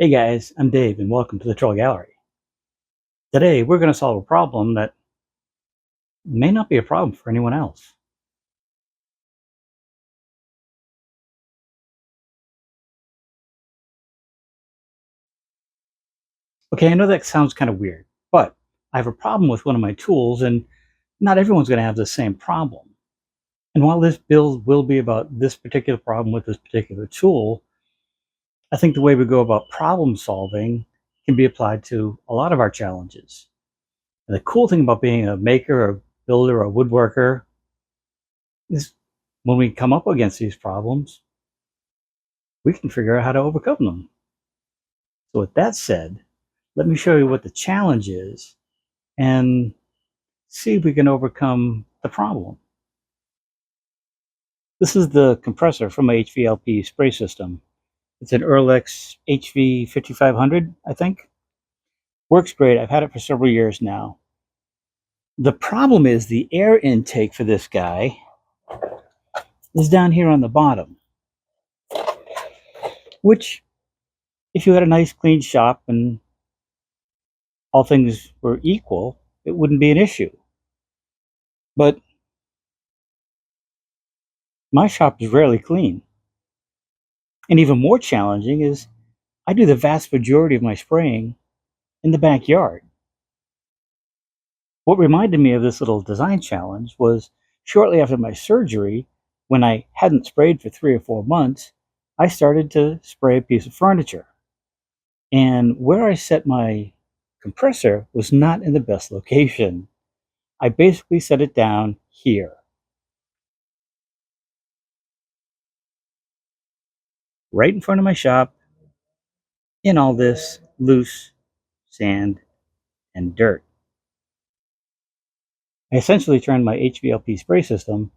Hey guys, I'm Dave and welcome to the Trull Gallery. Today we're going to solve a problem that may not be a problem for anyone else. Okay, I know that sounds kind of weird, but I have a problem with one of my tools and not everyone's going to have the same problem. And while this build will be about this particular problem with this particular tool, I think the way we go about problem solving can be applied to a lot of our challenges. And the cool thing about being a maker or builder or woodworker is when we come up against these problems, we can figure out how to overcome them. So with that said, let me show you what the challenge is and see if we can overcome the problem. This is the compressor from my HVLP spray system. It's an Earlex HV5500, I think. Works great. I've had it for several years now. The problem is the air intake for this guy is down here on the bottom, which if you had a nice clean shop and all things were equal, it wouldn't be an issue. But my shop is rarely clean. And even more challenging is I do the vast majority of my spraying in the backyard. What reminded me of this little design challenge was shortly after my surgery, when I hadn't sprayed for 3 or 4 months, I started to spray a piece of furniture. And where I set my compressor was not in the best location. I basically set it down here, right in front of my shop, in all this loose sand and dirt. I essentially turned my HVLP spray system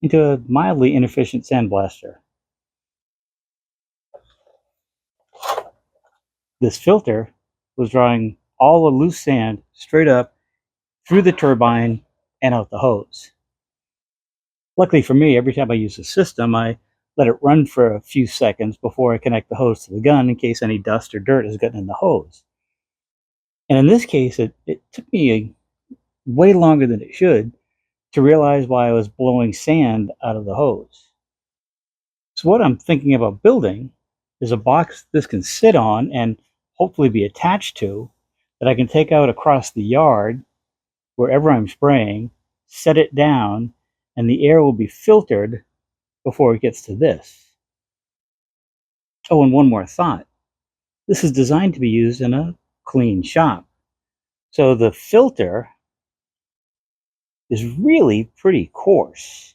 into a mildly inefficient sandblaster. This filter was drawing all the loose sand straight up through the turbine and out the hose. Luckily for me, every time I use the system, I let it run for a few seconds before I connect the hose to the gun in case any dust or dirt has gotten in the hose. And in this case, it took me way longer than it should to realize why I was blowing sand out of the hose. So what I'm thinking about building is a box this can sit on and hopefully be attached to that I can take out across the yard wherever I'm spraying, set it down, and the air will be filtered before it gets to this. Oh, and one more thought. This is designed to be used in a clean shop. So the filter is really pretty coarse.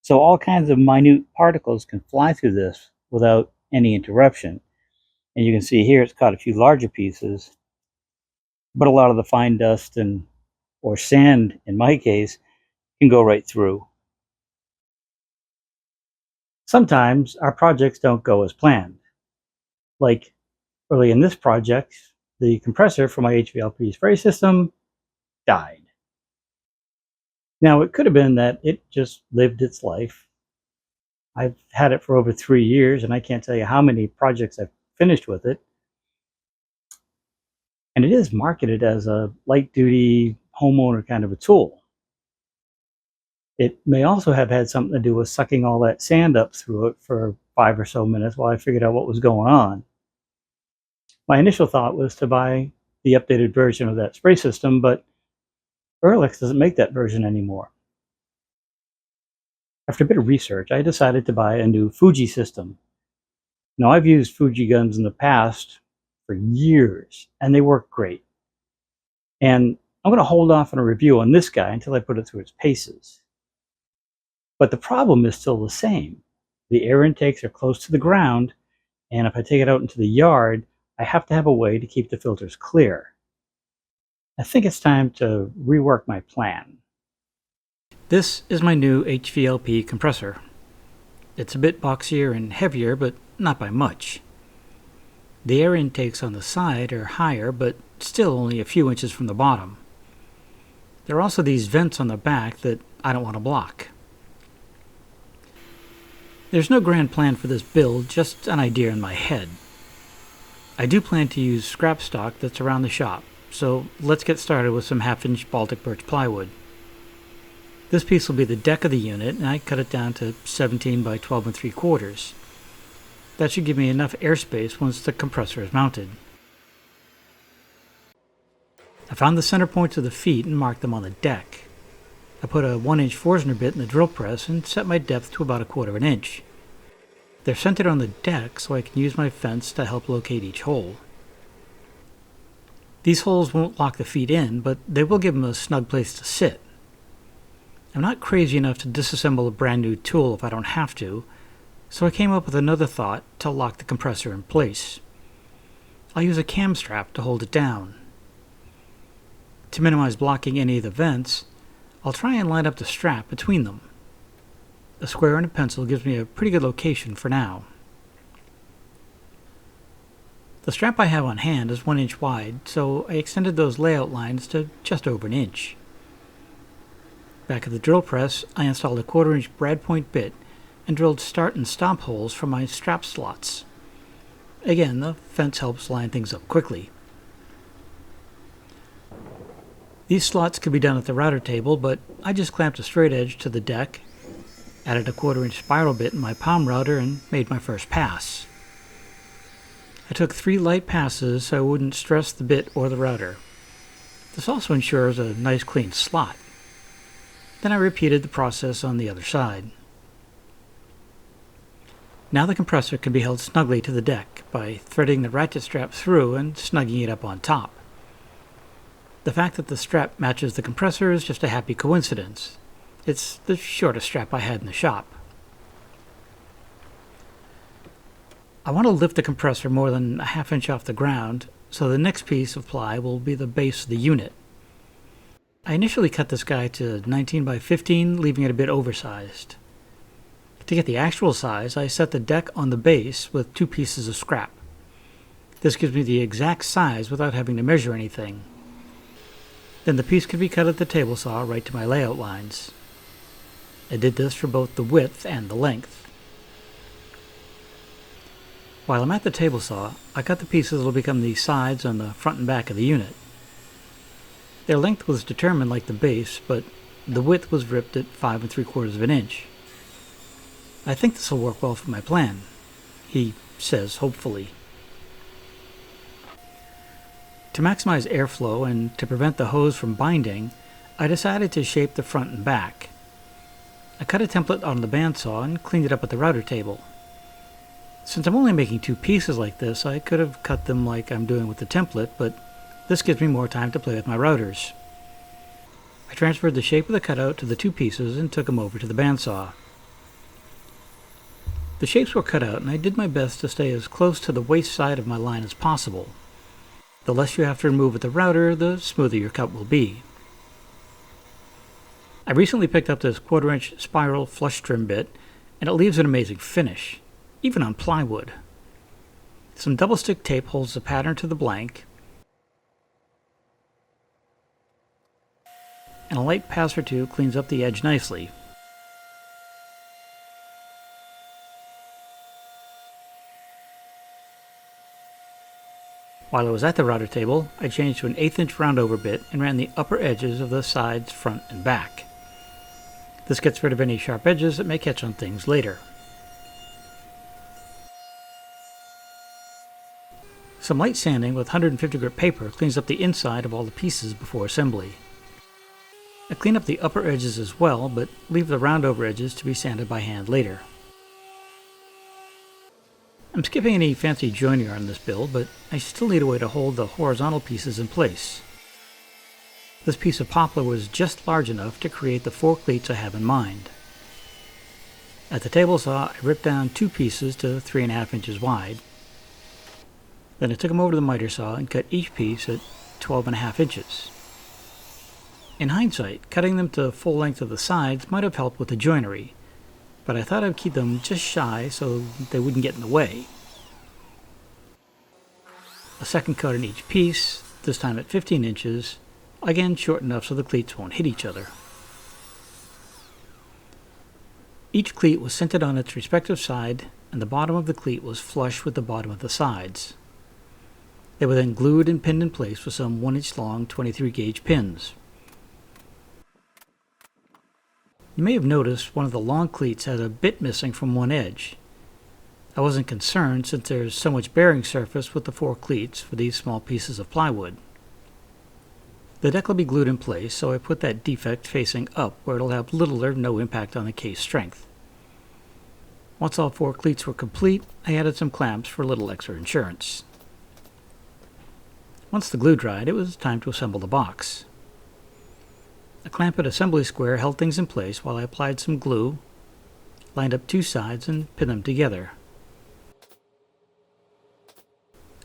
So all kinds of minute particles can fly through this without any interruption. And you can see here it's caught a few larger pieces, but a lot of the fine dust and or sand, in my case, can go right through. Sometimes our projects don't go as planned. Like early in this project, the compressor for my HVLP spray system died. Now, it could have been that it just lived its life. I've had it for over 3 years, and I can't tell you how many projects I've finished with it. And it is marketed as a light-duty homeowner kind of a tool. It may also have had something to do with sucking all that sand up through it for 5 or so minutes while I figured out what was going on. My initial thought was to buy the updated version of that spray system, but Ehrlich doesn't make that version anymore. After a bit of research, I decided to buy a new Fuji system. Now, I've used Fuji guns in the past for years, and they work great. And I'm going to hold off on a review on this guy until I put it through its paces. But the problem is still the same. The air intakes are close to the ground, and if I take it out into the yard, I have to have a way to keep the filters clear. I think it's time to rework my plan. This is my new HVLP compressor. It's a bit boxier and heavier, but not by much. The air intakes on the side are higher, but still only a few inches from the bottom. There are also these vents on the back that I don't want to block. There's no grand plan for this build, just an idea in my head. I do plan to use scrap stock that's around the shop, so let's get started with some 1/2-inch Baltic birch plywood. This piece will be the deck of the unit, and I cut it down to 17 by 12 3/4. That should give me enough airspace once the compressor is mounted. I found the center points of the feet and marked them on the deck. I put a 1-inch Forstner bit in the drill press and set my depth to about 1/4 inch. They're centered on the deck so I can use my fence to help locate each hole. These holes won't lock the feet in, but they will give them a snug place to sit. I'm not crazy enough to disassemble a brand new tool if I don't have to, so I came up with another thought to lock the compressor in place. I'll use a cam strap to hold it down. To minimize blocking any of the vents, I'll try and line up the strap between them. A square and a pencil gives me a pretty good location for now. The strap I have on hand is 1 inch wide, so I extended those layout lines to just over 1 inch. Back at the drill press, I installed a 1/4 inch brad point bit and drilled start and stop holes for my strap slots. Again, the fence helps line things up quickly. These slots could be done at the router table, but I just clamped a straight edge to the deck, added a 1/4 inch spiral bit in my palm router, and made my first pass. I took 3 light passes so I wouldn't stress the bit or the router. This also ensures a nice clean slot. Then I repeated the process on the other side. Now the compressor can be held snugly to the deck by threading the ratchet strap through and snugging it up on top. The fact that the strap matches the compressor is just a happy coincidence. It's the shortest strap I had in the shop. I want to lift the compressor more than 1/2 inch off the ground, so the next piece of ply will be the base of the unit. I initially cut this guy to 19 by 15, leaving it a bit oversized. To get the actual size, I set the deck on the base with 2 pieces of scrap. This gives me the exact size without having to measure anything. Then the piece could be cut at the table saw right to my layout lines. I did this for both the width and the length. While I'm at the table saw, I cut the pieces that will become the sides on the front and back of the unit. Their length was determined like the base, but the width was ripped at 5 3/4 inch. I think this will work well for my plan, he says hopefully. To maximize airflow and to prevent the hose from binding, I decided to shape the front and back. I cut a template on the bandsaw and cleaned it up at the router table. Since I'm only making 2 pieces like this, I could have cut them like I'm doing with the template, but this gives me more time to play with my routers. I transferred the shape of the cutout to the 2 pieces and took them over to the bandsaw. The shapes were cut out, and I did my best to stay as close to the waist side of my line as possible. The less you have to remove with the router, the smoother your cut will be. I recently picked up this 1/4 inch spiral flush trim bit, and it leaves an amazing finish, even on plywood. Some double stick tape holds the pattern to the blank, and a light pass or 2 cleans up the edge nicely. While I was at the router table, I changed to an 1/8 inch roundover bit and ran the upper edges of the sides, front, and back. This gets rid of any sharp edges that may catch on things later. Some light sanding with 150 grit paper cleans up the inside of all the pieces before assembly. I clean up the upper edges as well, but leave the roundover edges to be sanded by hand later. I'm skipping any fancy joinery on this build, but I still need a way to hold the horizontal pieces in place. This piece of poplar was just large enough to create the 4 cleats I have in mind. At the table saw, I ripped down 2 pieces to 3.5 inches wide. Then I took them over to the miter saw and cut each piece at 12.5 inches. In hindsight, cutting them to full length of the sides might have helped with the joinery, but I thought I'd keep them just shy so they wouldn't get in the way. A second cut in each piece, this time at 15 inches, again short enough so the cleats won't hit each other. Each cleat was centered on its respective side, and the bottom of the cleat was flush with the bottom of the sides. They were then glued and pinned in place with some 1-inch long 23-gauge pins. You may have noticed one of the long cleats had a bit missing from one edge. I wasn't concerned since there's so much bearing surface with the 4 cleats for these small pieces of plywood. The deck will be glued in place, so I put that defect facing up where it'll have little or no impact on the case strength. Once all 4 cleats were complete, I added some clamps for a little extra insurance. Once the glue dried, it was time to assemble the box. A clamped assembly square held things in place while I applied some glue, lined up 2 sides, and pinned them together.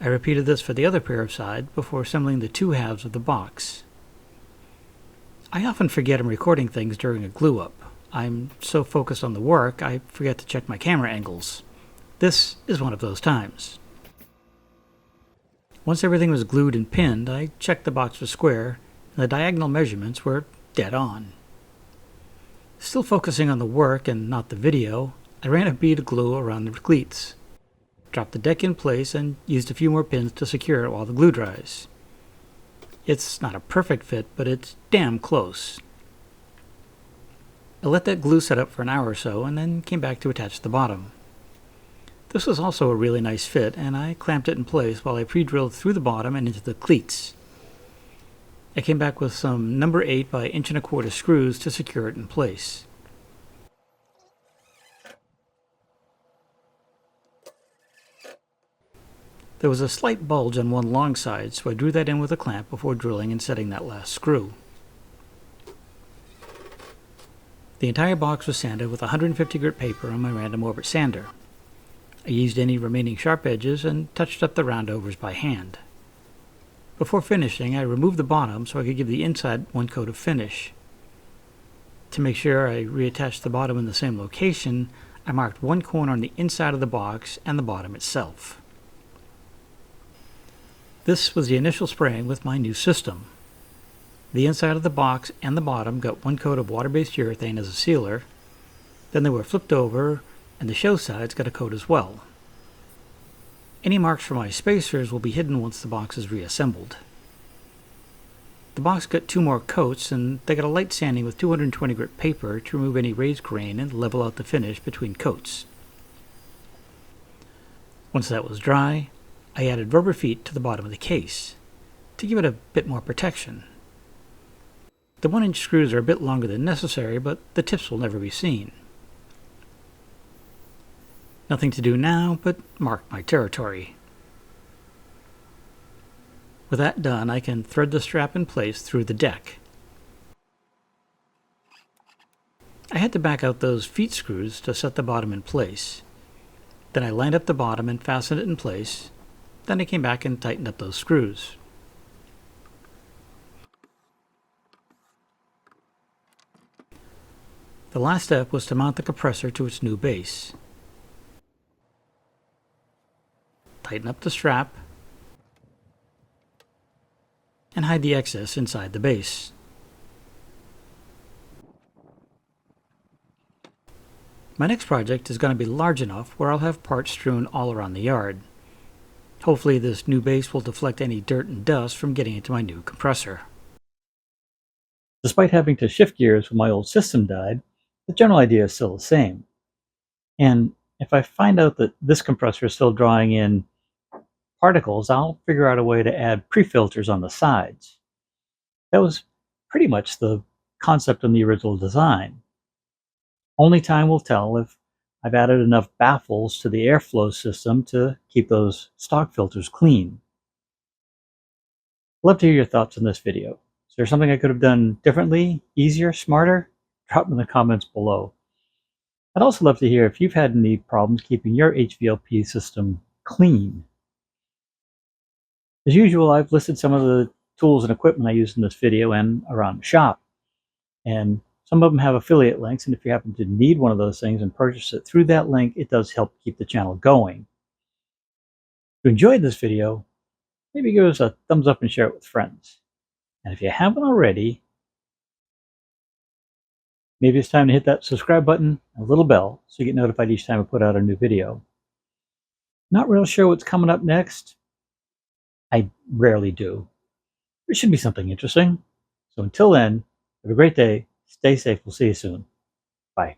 I repeated this for the other pair of sides before assembling the 2 halves of the box. I often forget I'm recording things during a glue-up. I'm so focused on the work, I forget to check my camera angles. This is one of those times. Once everything was glued and pinned, I checked the box for square, and the diagonal measurements were dead on. Still focusing on the work and not the video, I ran a bead of glue around the cleats, dropped the deck in place, and used a few more pins to secure it while the glue dries. It's not a perfect fit, but it's damn close. I let that glue set up for an hour or so, and then came back to attach the bottom. This was also a really nice fit, and I clamped it in place while I pre-drilled through the bottom and into the cleats. I came back with some number 8 by 1 1/4 screws to secure it in place. There was a slight bulge on one long side, so I drew that in with a clamp before drilling and setting that last screw. The entire box was sanded with 150 grit paper on my random orbit sander. I used any remaining sharp edges and touched up the roundovers by hand. Before finishing, I removed the bottom so I could give the inside one coat of finish. To make sure I reattached the bottom in the same location, I marked one corner on the inside of the box and the bottom itself. This was the initial spraying with my new system. The inside of the box and the bottom got one coat of water-based urethane as a sealer, then they were flipped over, and the show sides got a coat as well. Any marks for my spacers will be hidden once the box is reassembled. The box got 2 more coats, and they got a light sanding with 220 grit paper to remove any raised grain and level out the finish between coats. Once that was dry, I added rubber feet to the bottom of the case to give it a bit more protection. The 1-inch screws are a bit longer than necessary, but the tips will never be seen. Nothing to do now but mark my territory. With that done, I can thread the strap in place through the deck. I had to back out those feet screws to set the bottom in place. Then I lined up the bottom and fastened it in place. Then I came back and tightened up those screws. The last step was to mount the compressor to its new base. Tighten up the strap and hide the excess inside the base. My next project is going to be large enough where I'll have parts strewn all around the yard. Hopefully this new base will deflect any dirt and dust from getting into my new compressor. Despite having to shift gears when my old system died, the general idea is still the same. And if I find out that this compressor is still drawing in particles, I'll figure out a way to add pre-filters on the sides. That was pretty much the concept in the original design. Only time will tell if I've added enough baffles to the airflow system to keep those stock filters clean. I'd love to hear your thoughts on this video. Is there something I could have done differently, easier, smarter? Drop them in the comments below. I'd also love to hear if you've had any problems keeping your HVLP system clean. As usual, I've listed some of the tools and equipment I use in this video and around the shop. And some of them have affiliate links, and if you happen to need one of those things and purchase it through that link, it does help keep the channel going. If you enjoyed this video, maybe give us a thumbs up and share it with friends. And if you haven't already, maybe it's time to hit that subscribe button and a little bell so you get notified each time I put out a new video. Not real sure what's coming up next. I rarely do. It should be something interesting. So until then, have a great day. Stay safe. We'll see you soon. Bye.